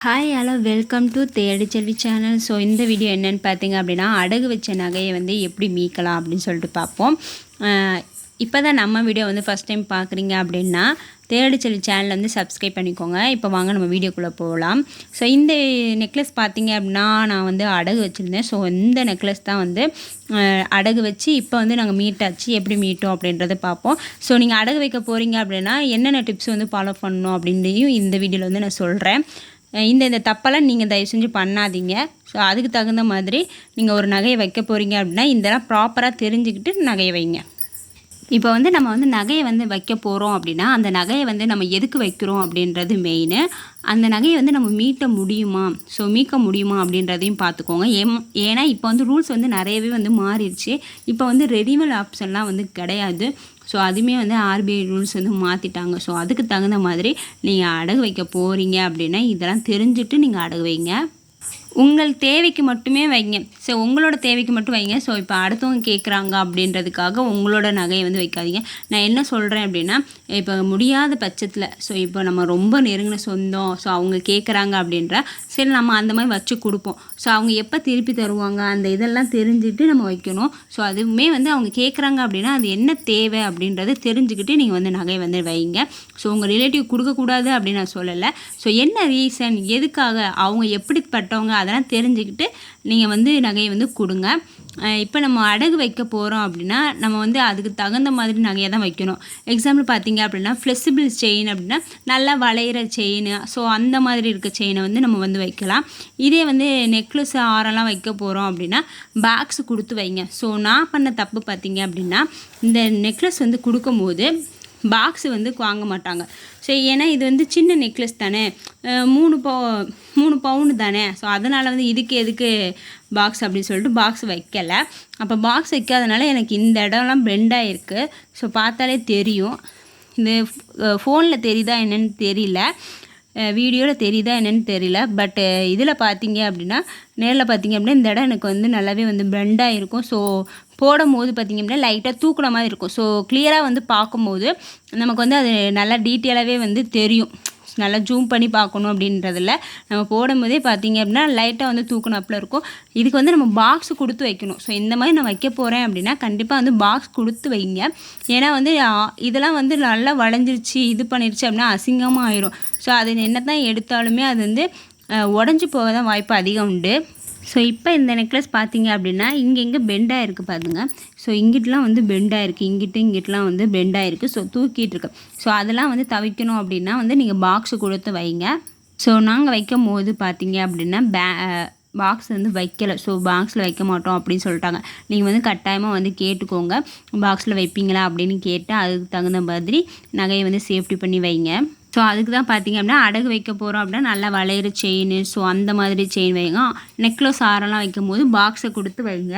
Hi hello welcome to தேடி செல்வி channel. So இந்த video என்னென்னு பார்த்தீங்க அப்படின்னா, அடகு வச்ச நகையை வந்து எப்படி மீட்கலாம் அப்படின்னு சொல்லிட்டு பார்ப்போம். இப்போ தான் நம்ம வீடியோ வந்து ஃபஸ்ட் டைம் பார்க்குறீங்க அப்படின்னா தேடி செல்வி சேனல் வந்து சப்ஸ்கிரைப் பண்ணிக்கோங்க. இப்போ வாங்க நம்ம வீடியோக்குள்ளே போகலாம். ஸோ இந்த நெக்லஸ் பார்த்தீங்க அப்படின்னா நான் வந்து அடகு வச்சுருந்தேன். ஸோ இந்த நெக்லஸ் தான் வந்து அடகு வச்சு இப்போ வந்து நாங்கள் மீட்டாச்சு. எப்படி மீட்டோம் அப்படின்றத பார்ப்போம். ஸோ நீங்கள் அடகு வைக்க போகிறீங்க அப்படின்னா என்னென்ன டிப்ஸ் வந்து ஃபாலோ பண்ணணும் அப்படின்றையும் இந்த வீடியோவில் வந்து நான் சொல்கிறேன். இந்த தப்பெல்லாம் நீங்கள் தயவு செஞ்சு பண்ணாதீங்க. ஸோ அதுக்கு தகுந்த மாதிரி நீங்கள் ஒரு நகையை வைக்க போகிறீங்க அப்படின்னா இதெல்லாம் ப்ராப்பராக தெரிஞ்சுக்கிட்டு நகையை வைங்க. இப்போ வந்து நம்ம வந்து நகையை வந்து வைக்க போகிறோம் அப்படின்னா அந்த நகையை வந்து நம்ம எதுக்கு வைக்கிறோம் அப்படின்றது மெயின். அந்த நகையை வந்து நம்ம மீட்க முடியுமா, ஸோ மீட்க முடியுமா அப்படின்றதையும் பார்த்துக்கோங்க. ஏன்னா இப்போ வந்து ரூல்ஸ் வந்து நிறையவே வந்து மாறிடுச்சு. இப்போ வந்து ரெடிமேட் ஆப்ஷன்லாம் வந்து கிடையாது. ஸோ அதுவுமே வந்து ஆர்பிஐ ரூல்ஸ் வந்து மாற்றிட்டாங்க. ஸோ அதுக்கு தகுந்த மாதிரி நீங்கள் அடகு வைக்க போகிறீங்க அப்படின்னா இதெல்லாம் தெரிஞ்சுட்டு நீங்கள் அடகு வைங்க. உங்கள் தேவைக்கு மட்டுமே வைங்க. ஸோ உங்களோட தேவைக்கு மட்டும் வைங்க. ஸோ இப்போ அடுத்தவங்க கேட்குறாங்க அப்படின்றதுக்காக உங்களோட நகையை வந்து வைக்காதீங்க. நான் என்ன சொல்கிறேன் அப்படின்னா, இப்போ முடியாத பட்சத்தில் ஸோ இப்போ நம்ம ரொம்ப நெருங்கின சொந்தம், ஸோ அவங்க கேட்குறாங்க அப்படின்ற சரி நம்ம அந்த மாதிரி வச்சு கொடுப்போம். ஸோ அவங்க எப்போ திருப்பி தருவாங்க அந்த இதெல்லாம் தெரிஞ்சுக்கிட்டு நம்ம வைக்கணும். ஸோ அதுவுமே வந்து அவங்க கேட்குறாங்க அப்படின்னா அது என்ன தேவை அப்படின்றத தெரிஞ்சுக்கிட்டு நீங்கள் வந்து நகையை வந்து வைங்க. ஸோ உங்கள் ரிலேட்டிவ் கொடுக்கக்கூடாது அப்படின்னு நான் சொல்லலை. ஸோ என்ன ரீசன், எதுக்காக, அவங்க எப்படிப்பட்டவங்க அதெல்லாம் தெரிஞ்சுக்கிட்டு நீங்கள் வந்து நகையை வந்து கொடுங்க. இப்போ நம்ம அடகு வைக்க போகிறோம் அப்படின்னா நம்ம வந்து அதுக்கு தகுந்த மாதிரி நகையை தான் வைக்கணும். எக்ஸாம்பிள் பார்த்தீங்க அப்படின்னா ஃப்ளெக்சிபிள் செயின் அப்படின்னா நல்லா வளையிற செயின், ஸோ அந்த மாதிரி இருக்க செயினை வந்து நம்ம வந்து வைக்கலாம். இதே வந்து நெக்லஸ் ஆரெல்லாம் வைக்க போகிறோம் அப்படின்னா பாக்ஸ் கொடுத்து வைங்க. ஸோ நான் பண்ண தப்பு பார்த்தீங்க அப்படின்னா இந்த நெக்லஸ் வந்து கொடுக்கும்போது பாக்ஸு வந்து வாங்க மாட்டாங்க. ஸோ ஏன்னா இது வந்து சின்ன நெக்லஸ் தானே, 3 பவுண்டு தானே. ஸோ அதனால் வந்து இதுக்கு எதுக்கு பாக்ஸ் அப்படின்னு சொல்லிட்டு பாக்ஸ் வைக்கலை. அப்போ பாக்ஸ் வைக்காதனால எனக்கு இந்த இடம்லாம் பெண்டாக இருக்குது. ஸோ பார்த்தாலே தெரியும். இது ஃபோனில் தெரியுதா என்னென்னு தெரியல, வீடியோவில் தெரியுதா என்னென்னு தெரியல. பட்டு இதில் பார்த்தீங்க அப்படின்னா நேரில் பார்த்தீங்க அப்படின்னா இந்த இடம் எனக்கு வந்து நல்லாவே வந்து பெண்டாக இருக்கும். ஸோ போடும் போது பார்த்திங்க அப்படின்னா லைட்டாக தூக்குன மாதிரி இருக்கும். ஸோ கிளியராக வந்து பார்க்கும்போது நமக்கு வந்து அது நல்லா டீட்டெயிலாகவே வந்து தெரியும். நல்லா ஜூம் பண்ணி பார்க்கணும் அப்படின்றதில்ல, நம்ம போடும்போதே பார்த்திங்க அப்படின்னா லைட்டாக வந்து தூக்குனப்பில் இருக்கும். இதுக்கு வந்து நம்ம பாக்ஸ் கொடுத்து வைக்கணும். ஸோ இந்த மாதிரி நான் வைக்க போகிறேன் அப்படின்னா கண்டிப்பாக வந்து பாக்ஸ் கொடுத்து வைங்க. ஏன்னா வந்து இதெல்லாம் வந்து நல்லா வளைஞ்சிருச்சு இது பண்ணிருச்சு அப்படின்னா அசிங்கமாக ஆயிரும். ஸோ அது என்ன தான் எடுத்தாலுமே அது வந்து உடஞ்சி போக தான் வாய்ப்பு அதிகம் உண்டு. ஸோ இப்போ இந்த நெக்லஸ் பார்த்தீங்க அப்படின்னா இங்கே பெண்டாக இருக்குது பாருங்க. ஸோ இங்கிட்டலாம் வந்து பெண்டாக இருக்குது, இங்கிட்டலாம் வந்து பெண்டாக இருக்குது. ஸோ தூக்கிட்டு இருக்கு. ஸோ அதெல்லாம் வந்து தவிக்கணும் அப்படின்னா வந்து நீங்கள் பாக்ஸு கொடுத்து வைங்க. ஸோ நாங்கள் வைக்கும் போது பார்த்தீங்க அப்படின்னா பாக்ஸ் வந்து வைக்கலை. ஸோ பாக்ஸில் வைக்க மாட்டோம் அப்படின்னு சொல்லிட்டாங்க. நீங்கள் வந்து கட்டாயமாக வந்து கேட்டுக்கோங்க, பாக்ஸில் வைப்பீங்களா அப்படின்னு கேட்டு அதுக்கு தகுந்த மாதிரி நகையை வந்து சேஃப்டி பண்ணி வைங்க. ஸோ அதுக்கு தான் பார்த்தீங்க அப்படின்னா அடகு வைக்க போகிறோம் அப்படின்னா நல்லா வளையிற செயின், ஸோ அந்த மாதிரி செயின் வைங்க. நெக்லஸ் ஆரெல்லாம் வைக்கும் போது பாக்ஸை கொடுத்து வைங்க.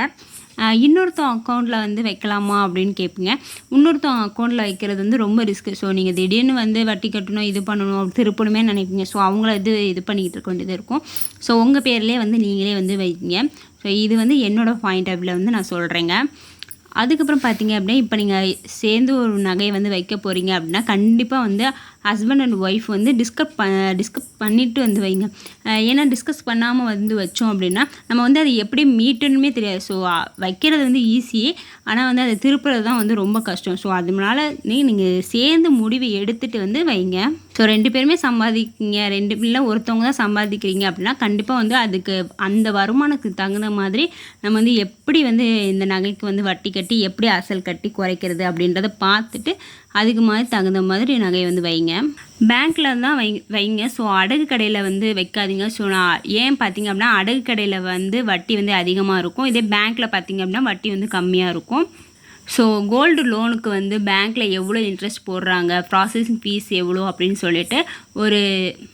இன்னொருத்தவங்க அக்கௌண்ட்டில் வந்து வைக்கலாமா அப்படின்னு கேட்பீங்க. இன்னொருத்தவங்க அக்கௌண்ட்டில் வைக்கிறது வந்து ரொம்ப ரிஸ்க்கு. ஸோ நீங்கள் திடீர்னு வந்து வட்டி கட்டணும், இது பண்ணணும், திருப்பணுமே நினைப்பீங்க. ஸோ அவங்கள இது பண்ணிக்கிட்டு இருக்க வேண்டியது இருக்கும். ஸோ உங்கள் பேர்லேயே வந்து நீங்களே வந்து வைங்க. ஸோ இது வந்து என்னோடய பாயிண்ட் ஆஃப் வியூவில் வந்து நான் சொல்கிறேங்க. அதுக்கப்புறம் பார்த்தீங்க அப்படின்னா இப்போ நீங்கள் சேர்ந்து ஒரு நகையை வந்து வைக்க போகிறீங்க அப்படின்னா கண்டிப்பாக வந்து ஹஸ்பண்ட் அண்ட் ஒய்ஃப் வந்து டிஸ்கஸ் பண்ணிவிட்டு வந்து வைங்க. ஏன்னா டிஸ்கஸ் பண்ணாமல் வந்து வச்சோம் அப்படின்னா நம்ம வந்து அது எப்படி மீட்டுன்னுமே தெரியாது. ஸோ வைக்கிறது வந்து ஈஸி, ஆனால் வந்து அதை திருப்புறது தான் வந்து ரொம்ப கஷ்டம். ஸோ அதனால நீங்கள் சேர்ந்து முடிவு எடுத்துகிட்டு வந்து வைங்க. ஸோ 2 பேருமே சம்பாதிக்கிங்க, 2 இல்லை ஒருத்தவங்க தான் சம்பாதிக்கிறீங்க அப்படின்னா கண்டிப்பாக வந்து அதுக்கு அந்த வருமானத்துக்கு தகுந்த மாதிரி நம்ம வந்து எப்படி வந்து இந்த நகைக்கு வந்து வட்டி கட்டி எப்படி அசல் கட்டி குறைக்கிறது அப்படின்றத பார்த்துட்டு அதுக்கு மாதிரி தகுந்த மாதிரி நகையை வந்து வைங்க. பேங்க்கில் தான் வைங்க. ஸோ அடகு கடையில் வந்து வைக்காதீங்க. ஸோ நான் ஏன் பார்த்தீங்க அப்படின்னா அடகு கடையில் வந்து வட்டி வந்து அதிகமாக இருக்கும், இதே பேங்க்கில் பார்த்தீங்க அப்படின்னா வட்டி வந்து கம்மியாக இருக்கும். ஸோ கோல்டு லோனுக்கு வந்து பேங்க்கில் எவ்வளோ இன்ட்ரெஸ்ட் போடுறாங்க, ப்ராசஸிங் ஃபீஸ் எவ்வளோ அப்படின்னு சொல்லிட்டு ஒரு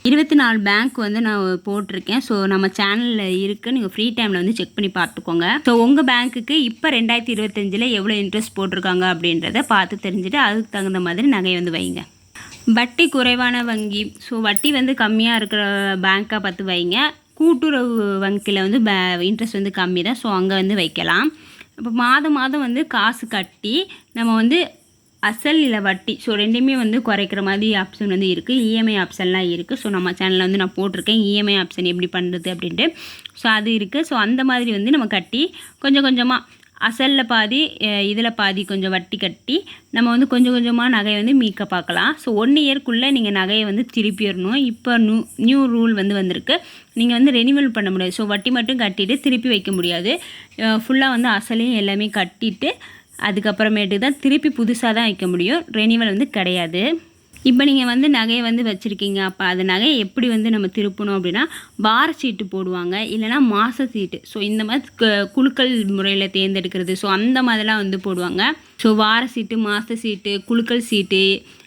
24 பேங்க் வந்து நான் போட்டிருக்கேன். ஸோ நம்ம சேனலில் இருக்குது, நீங்கள் ஃப்ரீ டைமில் வந்து செக் பண்ணி பார்த்துக்கோங்க. ஸோ உங்கள் பேங்க்குக்கு இப்போ 2025 எவ்வளோ இன்ட்ரெஸ்ட் போட்டிருக்காங்க அப்படின்றத பார்த்து தெரிஞ்சுட்டு அதுக்கு தகுந்த மாதிரி நகையை வந்து வைங்க. வட்டி குறைவான வங்கி, ஸோ வட்டி வந்து கம்மியாக இருக்கிற பேங்க்காக பார்த்து வைங்க. கூட்டுறவு வங்கியில் வந்து இன்ட்ரெஸ்ட் வந்து கம்மி தான். ஸோ அங்கே வந்து வைக்கலாம். இப்போ மாதம் வந்து காசு கட்டி நம்ம வந்து அசல் இல்லை வட்டி, ஸோ ரெண்டுமே வந்து குறைக்கிற மாதிரி ஆப்ஷன் வந்து இருக்குது. இஎம்ஐ ஆப்ஷன்லாம் இருக்குது. ஸோ நம்ம சேனலில் வந்து நான் போட்டிருக்கேன் இஎம்ஐ ஆப்ஷன் எப்படி பண்ணுறது அப்படின்ட்டு. ஸோ அது இருக்குது. ஸோ அந்த மாதிரி வந்து நம்ம கட்டி கொஞ்சம் கொஞ்சமாக அசலில் பாதி இதில் பாதி கொஞ்சம் வட்டி கட்டி நம்ம வந்து கொஞ்சம் கொஞ்சமாக நகையை வந்து மீட்க பார்க்கலாம். ஸோ 1 இயர்க்குள்ளே நீங்கள் நகையை வந்து திருப்பிடணும். இப்போ நியூ ரூல் வந்து வந்திருக்கு. நீங்கள் வந்து ரெனிவல் பண்ண முடியாது. ஸோ வட்டி மட்டும் கட்டிட்டு திருப்பி வைக்க முடியாது. ஃபுல்லாக வந்து அசலையும் எல்லாமே கட்டிட்டு அதுக்கப்புறமேட்டு தான் திருப்பி புதுசாக தான் வைக்க முடியும். ரெனிவல் வந்து கிடையாது. இப்போ நீங்கள் வந்து நகையை வந்து வச்சுருக்கீங்க. அப்போ அது நகையை எப்படி வந்து நம்ம திருப்பணும் அப்படின்னா, வார சீட்டு போடுவாங்க, இல்லைனா மாத சீட்டு. ஸோ இந்த மாதிரி குலுக்கல் முறையில் தேர்ந்தெடுக்கிறது. ஸோ அந்த மாதிரிலாம் வந்து போடுவாங்க. ஸோ வார சீட்டு, மாத சீட்டு, குலுக்கல் சீட்டு,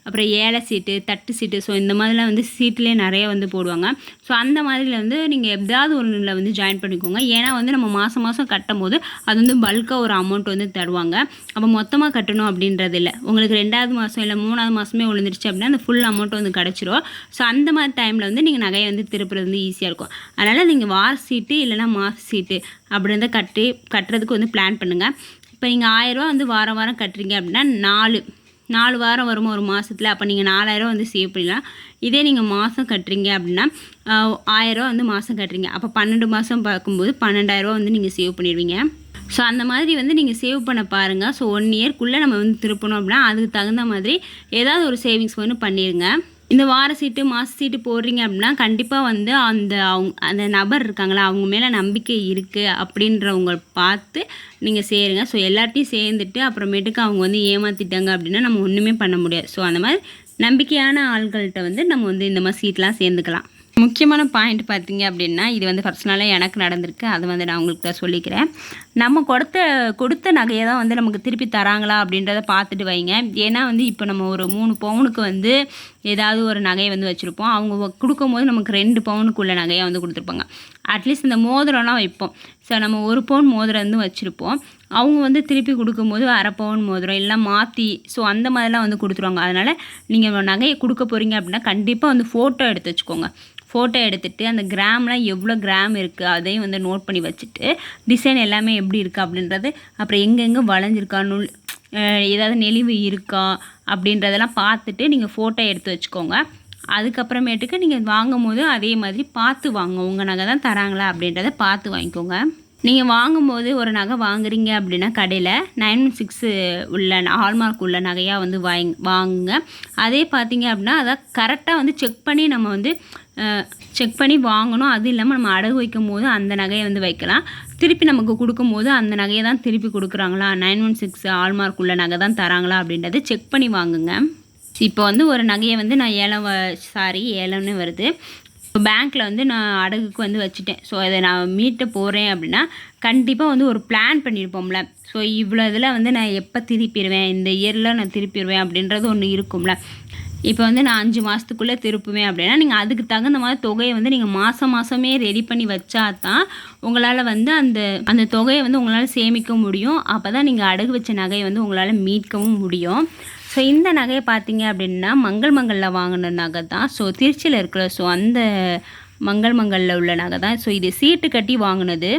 அப்புறம் ஏழை சீட்டு, தட்டு சீட்டு. ஸோ இந்த மாதிரிலாம் வந்து சீட்லேயே நிறைய வந்து போடுவாங்க. ஸோ அந்த மாதிரியில் வந்து நீங்கள் எப்படியாவது ஒன்றில் வந்து ஜாயின் பண்ணிக்கோங்க. ஏன்னா வந்து நம்ம மாதம் மாதம் கட்டும் போது அது வந்து பல்காக ஒரு அமௌண்ட் வந்து தருவாங்க. அப்போ மொத்தமாக கட்டணும் அப்படின்றது இல்லை. உங்களுக்கு 2வது மாதம் இல்லை 3வது மாதமே விழுந்துருச்சு அப்படின்னா அந்த ஃபுல் அமௌண்ட் வந்து கிடச்சிரும். ஸோ அந்த மாதிரி டைமில் வந்து நீங்கள் நகையை வந்து திருப்புறது வந்து ஈஸியாக இருக்கும். அதனால் நீங்கள் வார சீட்டு இல்லைனா மாத சீட்டு அப்படி இருந்தால் கட்டுறதுக்கு வந்து பிளான் பண்ணுங்கள். இப்போ நீங்கள் 1000 ரூபா வந்து வாரம் வாரம் கட்டுறீங்க அப்படின்னா 4 வாரம் வரும் ஒரு மாதத்தில். அப்போ நீங்கள் 4000 வந்து சேவ் பண்ணிடலாம். இதே நீங்கள் மாதம் கட்டுறீங்க அப்படின்னா 1000 ரூபா வந்து மாதம் கட்டுறீங்க. அப்போ 12 மாதம் பார்க்கும்போது 12000 வந்து நீங்கள் சேவ் பண்ணிடுவீங்க. ஸோ அந்த மாதிரி வந்து நீங்கள் சேவ் பண்ண பாருங்கள். ஸோ 1 இயர்க்குள்ளே நம்ம வந்து திருப்பணும் அப்படின்னா அதுக்கு தகுந்த மாதிரி ஏதாவது ஒரு சேவிங்ஸ் வந்து பண்ணிடுங்க. இந்த வார சீட்டு மாத சீட்டு போடுறீங்க அப்படின்னா கண்டிப்பாக வந்து அந்த நபர் இருக்காங்களா அவங்க மேலே நம்பிக்கை இருக்குது அப்படின்றவங்க பார்த்து நீங்கள் சேருங்க. ஸோ எல்லார்ட்டையும் சேர்ந்துட்டு அப்புறமேட்டுக்கு அவங்க வந்து ஏமாற்றிட்டாங்க அப்படின்னா நம்ம ஒன்றுமே பண்ண முடியாது. ஸோ அந்த மாதிரி நம்பிக்கையான ஆள்கள்கிட்ட வந்து நம்ம வந்து இந்த மாதிரி சீட்லாம் சேர்ந்துக்கலாம். முக்கியமான பாயிண்ட் பார்த்தீங்க அப்படின்னா, இது வந்து பர்சனலாக எனக்கு நடந்திருக்கு. அது வந்து நான் உங்களுக்கு தான் சொல்லிக்கிறேன். நம்ம கொடுத்த நகையை தான் வந்து நமக்கு திருப்பி தராங்களா அப்படின்றத பார்த்துட்டு வைங்க. ஏன்னா வந்து இப்போ நம்ம ஒரு 3 பவுனுக்கு வந்து ஏதாவது ஒரு நகையை வந்து வச்சுருப்போம். அவங்க கொடுக்கும்போது நமக்கு 2 பவுனுக்குள்ள நகையை வந்து கொடுத்துருப்பாங்க. அட்லீஸ்ட் இந்த மோதிரம்லாம் வைப்போம். ஸோ நம்ம 1 பவுன் மோதிரம் வந்து வச்சுருப்போம். அவங்க வந்து திருப்பி கொடுக்கும்போது 1/2 பவுன் மோதிரம் எல்லாம் மாற்றி ஸோ அந்த மாதிரிலாம் வந்து கொடுத்துருவாங்க. அதனால் நீங்கள் நகையை கொடுக்க போகிறீங்க அப்படின்னா கண்டிப்பாக வந்து ஃபோட்டோ எடுத்து வச்சுக்கோங்க. ஃபோட்டோ எடுத்துகிட்டு அந்த கிராம்லாம் எவ்வளோ கிராம் இருக்குது அதையும் வந்து நோட் பண்ணி வச்சுட்டு டிசைன் எல்லாமே எப்படி இருக்குது அப்படின்றது, அப்புறம் எங்கெங்கே வளைஞ்சிருக்கா ஏதாவது நெளிவு இருக்கா அப்படின்றதெல்லாம் பார்த்துட்டு நீங்கள் ஃபோட்டோ எடுத்து வச்சுக்கோங்க. அதுக்கப்புறமேட்டுக்கு நீங்கள் வாங்கும் போது அதே மாதிரி பார்த்து வாங்க. உங்கள் நகை தான் தராங்களா அப்படின்றத பார்த்து வாங்கிக்கோங்க. நீங்கள் வாங்கும்போது ஒரு நகை வாங்குறீங்க அப்படின்னா கடையில் 916 உள்ள ஹால்மார்க் உள்ள நகையாக வந்து வாங்குங்க. அதே பார்த்தீங்க அப்படின்னா அதை கரெக்டாக வந்து செக் பண்ணி வாங்கணும். அது இல்லாமல் நம்ம அடகு வைக்கும் போது அந்த நகையை வந்து வைக்கலாம். திருப்பி நமக்கு கொடுக்கும்போது அந்த நகையை தான் திருப்பி கொடுக்குறாங்களா, 916 ஹால்மார்க் உள்ள நகை தான் தராங்களா அப்படின்றத செக் பண்ணி வாங்குங்க. இப்போ வந்து ஒரு நகையை வந்து நான் ஏலம்னு வருது. இப்போ பேங்க்கில் வந்து நான் அடகுக்கு வந்து வச்சுட்டேன். ஸோ அதை நான் மீட்ட போகிறேன் அப்படின்னா கண்டிப்பாக வந்து ஒரு பிளான் பண்ணியிருப்போம்ல. ஸோ இவ்வளோ இதில் வந்து நான் எப்போ திருப்பிடுவேன், இந்த இயரில் நான் திருப்பிடுவேன் அப்படின்றது ஒன்று இருக்கும்ல. இப்போ வந்து நான் 5 மாதத்துக்குள்ளே திருப்புவேன் அப்படின்னா நீங்கள் அதுக்கு தகுந்த மாதிரி தொகையை வந்து நீங்கள் மாதமே ரெடி பண்ணி வச்சா தான் உங்களால் வந்து அந்த தொகையை வந்து உங்களால் சேமிக்க முடியும். அப்போ தான் நீங்கள் அடகு வச்ச நகையை வந்து உங்களால் மீட்கவும் முடியும். ஸோ இந்த நகையை பார்த்தீங்க அப்படின்னா மங்களில் வாங்கின நகை தான். ஸோ திருச்சியில் இருக்கிற அந்த மங்களில் உள்ள நகை தான். ஸோ இது சீட்டு கட்டி வாங்கினது.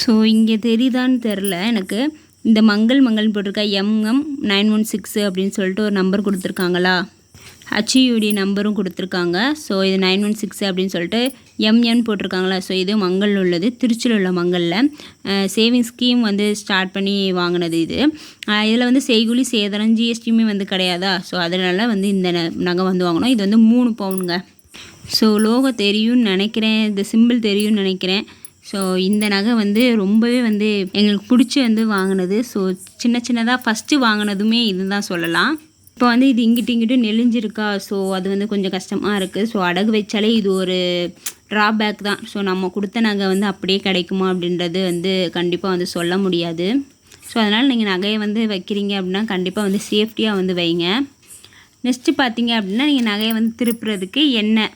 ஸோ இங்கே தெரியுதான்னு தெரில எனக்கு. இந்த மங்கள்னு போட்டிருக்கா MM 916 அப்படின்னு சொல்லிட்டு ஒரு நம்பர் கொடுத்துருக்காங்களா, HUD நம்பரும் கொடுத்துருக்காங்க. ஸோ இது 916 அப்படின்னு சொல்லிட்டு MN போட்டிருக்காங்களா. ஸோ இது மங்கள் உள்ளது, திருச்சியில் உள்ள மங்களில் சேவிங் ஸ்கீம் வந்து ஸ்டார்ட் பண்ணி வாங்கினது இது. இதில் வந்து செய்கூலி சேதாரம் GSTயுமே வந்து கிடையாதா. ஸோ அதனால் வந்து இந்த நகை வந்து வாங்கினோம். இது வந்து 3 பவுனுங்க. ஸோ லோகோ தெரியும்னு நினைக்கிறேன், இந்த சிம்பிள் தெரியும்னு நினைக்கிறேன். ஸோ இந்த நகை வந்து ரொம்பவே வந்து எங்களுக்கு பிடிச்சி வந்து வாங்கினது. ஸோ சின்னதாக ஃபஸ்ட்டு வாங்கினதுமே இதுதான் சொல்லலாம். இப்போ வந்து இது இங்கிட்டு நெளிஞ்சிருக்கா. ஸோ அது வந்து கொஞ்சம் கஷ்டமாக இருக்குது. ஸோ அடகு வச்சாலே இது ஒரு ட்ராபேக் தான். ஸோ நம்ம கொடுத்த நகை வந்து அப்படியே கிடைக்குமா அப்படின்றது வந்து கண்டிப்பாக வந்து சொல்ல முடியாது. ஸோ அதனால் நீங்கள் நகையை வந்து வைக்கிறீங்க அப்படின்னா கண்டிப்பாக வந்து சேஃப்டியாக வந்து வைங்க. நெக்ஸ்ட்டு பார்த்தீங்க அப்படின்னா நீங்கள் நகையை வந்து திருப்புறதுக்கு என்ன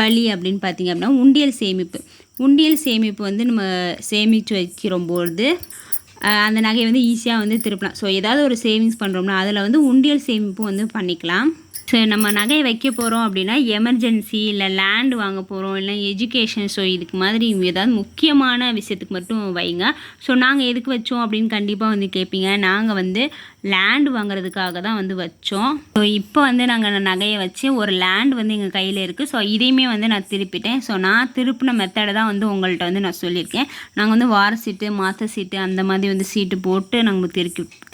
பலி அப்படின்னு பார்த்தீங்க அப்படின்னா உண்டியல் சேமிப்பு வந்து நம்ம சேமித்து வைக்கிறோம்போது அந்த நகையை வந்து ஈஸியாக வந்து திருப்பலாம். ஸோ ஏதாவது ஒரு சேவிங்ஸ் பண்ணுறோம்னா அதில் வந்து உண்டியல் சேமிப்பு வந்து பண்ணிக்கலாம். ஸோ நம்ம நகையை வைக்க போகிறோம் அப்படின்னா எமர்ஜென்சி இல்லை லேண்ட் வாங்க போகிறோம் இல்லை எஜுகேஷன், ஸோ இதுக்கு மாதிரி ஏதாவது முக்கியமான விஷயத்துக்கு மட்டும் வைங்க. ஸோ நாங்கள் எதுக்கு வச்சோம் அப்படின்னு கண்டிப்பாக வந்து கேட்பீங்க. நாங்கள் வந்து லேண்ட் வாங்குறதுக்காக தான் வந்து வச்சோம். ஸோ இப்போ வந்து நாங்கள் நகையை வச்சு ஒரு லேண்ட் வந்து எங்கள் கையில் இருக்குது. ஸோ இதையுமே வந்து நான் திருப்பிட்டேன். ஸோ நான் திருப்பின மெத்தடை தான் வந்து உங்கள்கிட்ட வந்து நான் சொல்லியிருக்கேன். நாங்கள் வந்து வார சீட்டு, மாத சீட்டு அந்த மாதிரி வந்து சீட்டு போட்டு நாங்கள்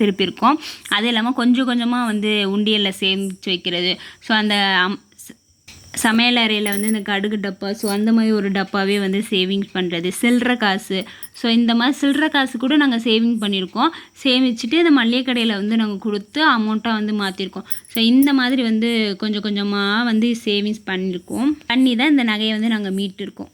திருப்பியிருக்கோம். அது இல்லாமல் கொஞ்சம் கொஞ்சமாக வந்து உண்டியலில் சேமித்து வைக்கிறது. ஸோ அந்த சமையல் அறையில் வந்து இந்த கடுகு டப்பா, ஸோ அந்த மாதிரி ஒரு டப்பாவே வந்து சேவிங்ஸ் பண்ணுறது. சில்லற காசு, ஸோ இந்த மாதிரி சில்லற காசு கூட நாங்கள் சேவிங் பண்ணியிருக்கோம். சேமிச்சுட்டு இந்த மளிகை கடையில் வந்து நாங்கள் கொடுத்து அமௌண்ட்டாக வந்து மாற்றிருக்கோம். ஸோ இந்த மாதிரி வந்து கொஞ்சம் கொஞ்சமாக வந்து சேவிங்ஸ் பண்ணி தான் இந்த நகையை வந்து நாங்கள் மீட்டிருக்கோம்.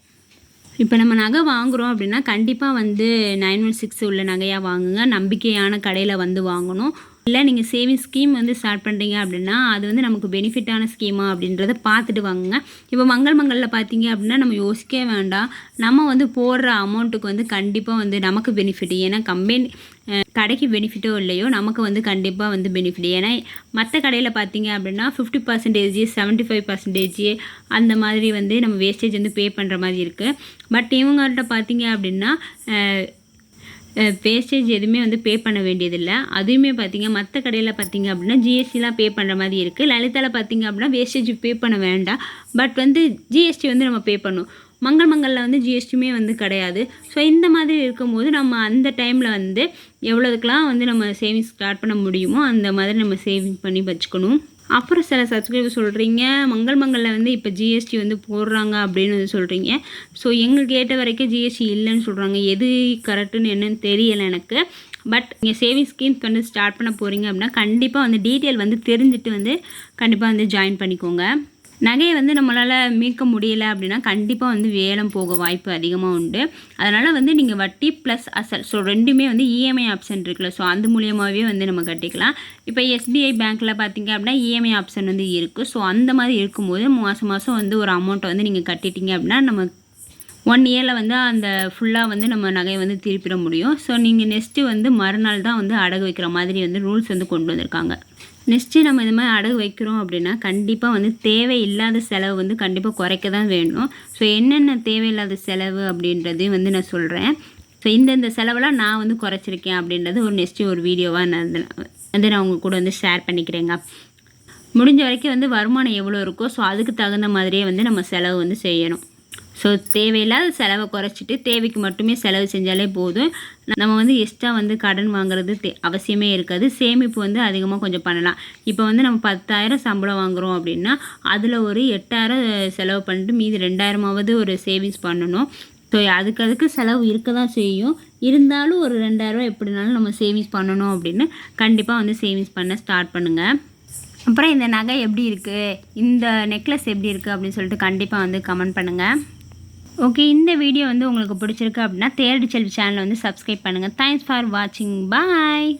இப்போ நம்ம நகை வாங்குகிறோம் அப்படின்னா கண்டிப்பாக வந்து 916 உள்ள நகையாக வாங்குங்க. நம்பிக்கையான கடையில் வந்து வாங்கணும். இல்லை நீங்கள் சேவிங்ஸ் ஸ்கீம் வந்து ஸ்டார்ட் பண்ணுறீங்க அப்படின்னா அது வந்து நமக்கு பெனிஃபிட்டான ஸ்கீமா அப்படின்றத பார்த்துட்டு வாங்குங்க. இப்போ மங்களில் பார்த்தீங்க அப்படின்னா நம்ம யோசிக்கவே வேண்டாம். நம்ம வந்து போடுற அமௌண்ட்டுக்கு வந்து கண்டிப்பாக வந்து நமக்கு பெனிஃபிட். ஏன்னா கடைக்கு பெனிஃபிட்டோ இல்லையோ நமக்கு வந்து கண்டிப்பாக வந்து பெனிஃபிட். ஏன்னா மற்ற கடையில் பார்த்தீங்க அப்படின்னா 50%, 75% அந்த மாதிரி வந்து நம்ம வேஸ்டேஜ் வந்து பே பண்ணுற மாதிரி இருக்குது. பட் இவங்கள்ட்ட பார்த்தீங்க அப்படின்னா வேஸ்டேஜ் எதுவுமே வந்து பே பண்ண வேண்டியதில்லை. அதுவுமே பார்த்தீங்க மற்ற கடையில் பார்த்தீங்க அப்படின்னா ஜிஎஸ்டிலாம் பே பண்ணுற மாதிரி இருக்குது. லலிதாவில் பார்த்தீங்க அப்படின்னா வேஸ்டேஜ் பே பண்ண வேண்டாம், பட் வந்து ஜிஎஸ்டி வந்து நம்ம பே பண்ணணும். மங்களில் வந்து ஜிஎஸ்டியுமே வந்து கிடையாது. ஸோ இந்த மாதிரி இருக்கும்போது நம்ம அந்த டைமில் வந்து எவ்வளோதுக்கெலாம் வந்து நம்ம சேவிங்ஸ் ஸ்டார்ட் பண்ண முடியுமோ அந்த மாதிரி நம்ம சேவிங் பண்ணி வச்சுக்கணும். அப்புறம் சில சப்ஸ்கிரைபர் சொல்கிறீங்க மங்களில் வந்து இப்போ ஜிஎஸ்டி வந்து போடுறாங்க அப்படின்னு வந்து சொல்கிறீங்க. ஸோ எங்களுக்கு கேட்ட வரைக்கும் ஜிஎஸ்டி இல்லைன்னு சொல்கிறாங்க. எது கரெக்டுன்னு என்னன்னு தெரியலை எனக்கு. பட் நீங்கள் சேவிங்ஸ் ஸ்கீம்ஸ் வந்து ஸ்டார்ட் பண்ண போகிறீங்க அப்படின்னா கண்டிப்பாக வந்து டீட்டெயில் வந்து தெரிஞ்சுட்டு வந்து கண்டிப்பாக வந்து ஜாயின் பண்ணிக்கோங்க. நகையை வந்து நம்மளால் மீட்க முடியலை அப்படின்னா கண்டிப்பாக வந்து ஏலம் போக வாய்ப்பு அதிகமாக உண்டு. அதனால் வந்து நீங்கள் வட்டி ப்ளஸ் அசல், ஸோ ரெண்டுமே வந்து இஎம்ஐ ஆப்ஷன் இருக்குல்ல, ஸோ அந்த மூலியமாகவே வந்து நம்ம கட்டிக்கலாம். இப்போ எஸ்பிஐ பேங்க்கில் பார்த்தீங்க அப்படின்னா இஎம்ஐ ஆப்ஷன் வந்து இருக்குது. ஸோ அந்த மாதிரி இருக்கும்போது மாதம் வந்து ஒரு அமௌண்ட்டை வந்து நீங்கள் கட்டிட்டீங்க அப்படின்னா நம்ம 1 இயரில் வந்து அந்த ஃபுல்லாக வந்து நம்ம நகையை வந்து திருப்பிட முடியும். ஸோ நீங்கள் நெக்ஸ்ட்டு வந்து மறுநாள் தான் வந்து அடகு வைக்கிற மாதிரி வந்து ரூல்ஸ் வந்து கொண்டு வந்திருக்காங்க. நெக்ஸ்ட்டு நம்ம இந்த மாதிரி அடகு வைக்கிறோம் அப்படின்னா கண்டிப்பாக வந்து தேவையில்லாத செலவு வந்து கண்டிப்பாக குறைக்க தான் வேணும். ஸோ என்னென்ன தேவையில்லாத செலவு அப்படின்றதையும் வந்து நான் சொல்கிறேன். ஸோ இந்த செலவெல்லாம் நான் வந்து குறைச்சிருக்கேன் அப்படின்றது நெக்ஸ்ட்டு ஒரு வீடியோவாக நான் உங்கள் கூட வந்து ஷேர் பண்ணிக்கிறேங்க. முடிஞ்ச வரைக்கும் வந்து வருமானம் எவ்வளோ இருக்கோ ஸோ அதுக்கு தகுந்த மாதிரியே வந்து நம்ம செலவு வந்து செய்யணும். ஸோ தேவையில்லாத செலவை குறைச்சிட்டு தேவைக்கு மட்டுமே செலவு செஞ்சாலே போதும். நம்ம வந்து எக்ஸ்ட்ரா வந்து கடன் வாங்குறது அவசியமே இருக்காது. சேமிப்பு வந்து அதிகமாக கொஞ்சம் பண்ணலாம். இப்போ வந்து நம்ம 10,000 சம்பளம் வாங்குகிறோம் அப்படின்னா அதில் ஒரு 8,000 செலவு பண்ணிட்டு மீதி 2,000ஆவது ஒரு சேவிங்ஸ் பண்ணணும். ஸோ அதுக்கு செலவு இருக்க தான் செய்யும். இருந்தாலும் ஒரு 2,000 எப்படினாலும் நம்ம சேவிங்ஸ் பண்ணணும் அப்படின்னு கண்டிப்பாக வந்து சேவிங்ஸ் பண்ண ஸ்டார்ட் பண்ணுங்கள். அப்புறம் இந்த நகை எப்படி இருக்குது, இந்த நெக்லஸ் எப்படி இருக்குது அப்படின்னு சொல்லிட்டு கண்டிப்பாக வந்து கமெண்ட் பண்ணுங்கள். ஓகே, இந்த வீடியோ வந்து உங்களுக்கு பிடிச்சிருக்கு அப்படின்னா தேடி செல்வி சேனலை வந்து சப்ஸ்கிரைப் பண்ணுங்கள். தேங்க்ஸ் ஃபார் வாட்சிங். பாய்.